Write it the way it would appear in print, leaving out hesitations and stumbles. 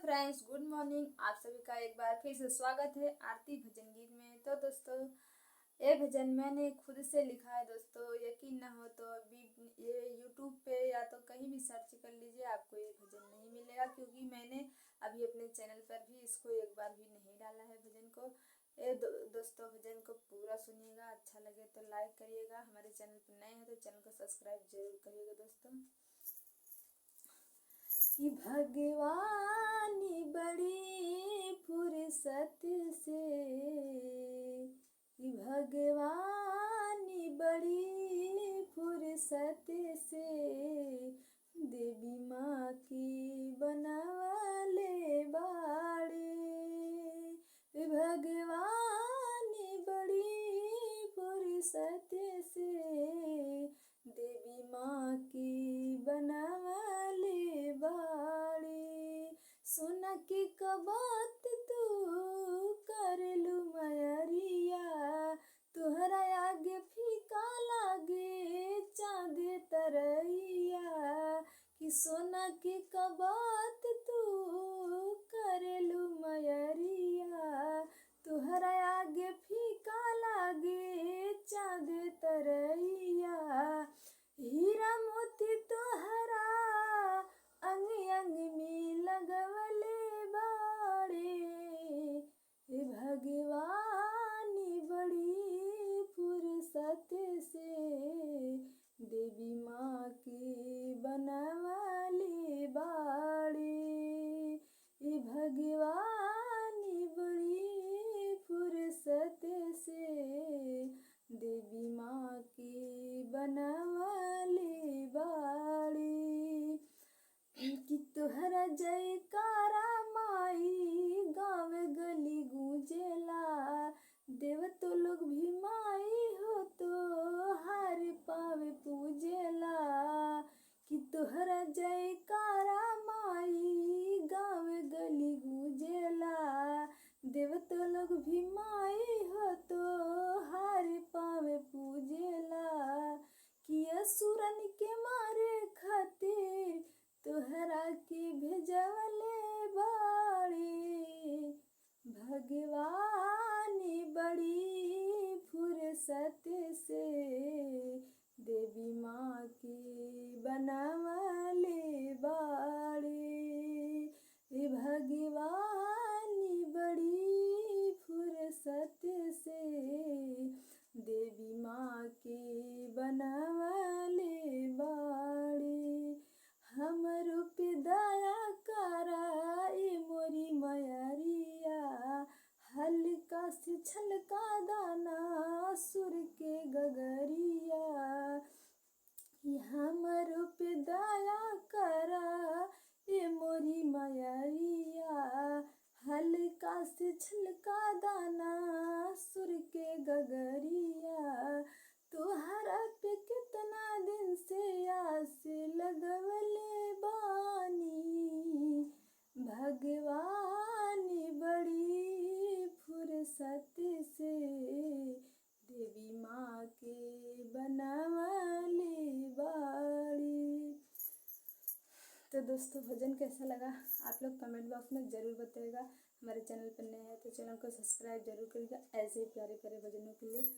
Friends, good morning. आप सभी का एक बार फिर से स्वागत है आरती भजन गीत में। तो दोस्तों, ये भजन मैंने खुद से लिखा है। दोस्तों, यकीन ना हो तो अभी ये यूट्यूब पे या तो कहीं भी सर्च कर लीजिए, आपको ये भजन नहीं मिलेगा, क्योंकि मैंने अभी अपने चैनल पर भी इसको एक बार भी नहीं डाला है भजन को। दोस्तों, भजन को पूरा सुनिएगा, अच्छा लगे तो लाइक करिएगा। हमारे चैनल पर नए हैं तो चैनल को सब्सक्राइब जरूर करिएगा। दोस्तों, कि भगवानी बड़ी फुर्सत से, कि भगवानी बड़ी फुर्सत से देवी माँ की बनवाले बाड़े। भगवानी बड़ी फुर्सत से देवी माँ की बनवाले बाड़े। सोना की कबात तू कर लू मयरिया, तुहरा आगे फीका लागे चाँद तरैया। कि सोना की कबात तू कर लू मयरिया, तुहरा आगे फीका लागे चाँद तरैया। हीरा मोती तोहरा अंग अंग में लगवले बाड़े। भगवानी बड़ी फुर्सत से देवी माँ की बनवाले बाड़े। भगवानी बड़ी फुर्सत से देवी माँ की बनवाले बाड़े। कि तुहरा जयकारा माई गाँव गली गूंजेला, देव तो लोग भी माई हो तो हर पावे पूजेला। कि तुहरा जयकारा माई गाँव गली गूंजेला, देव तो लोग भी माई हो तो हर पावे पूजेला। कि असुरन के मारे खातिर तोहरा के भेजवले बाड़े। भगवानी बड़ी फुर्सत से देवी माँ की बनवाले बाड़े। भगवानी बड़ी फुर्सत से देवी माँ की बनवाले बाड़े। हमरो पे दया करा ए मोरी मयरिया, हल्का से छलका दाना सुर के गगरिया। हमरो पे दया करा ए मोरी मयरिया, हल्का से छलका दाना सुर के गगरिया। तोहरा पे कितना दिन से आस लगवले बानी। भगवानी बड़ी फुर्सत से देवी माँ के बनवाले बाड़े। तो दोस्तों, भजन कैसा लगा आप लोग कमेंट बॉक्स में ज़रूर बताइएगा। हमारे चैनल पर नए हैं तो चैनल को सब्सक्राइब जरूर करिएगा ऐसे ही प्यारे प्यारे भजनों के लिए।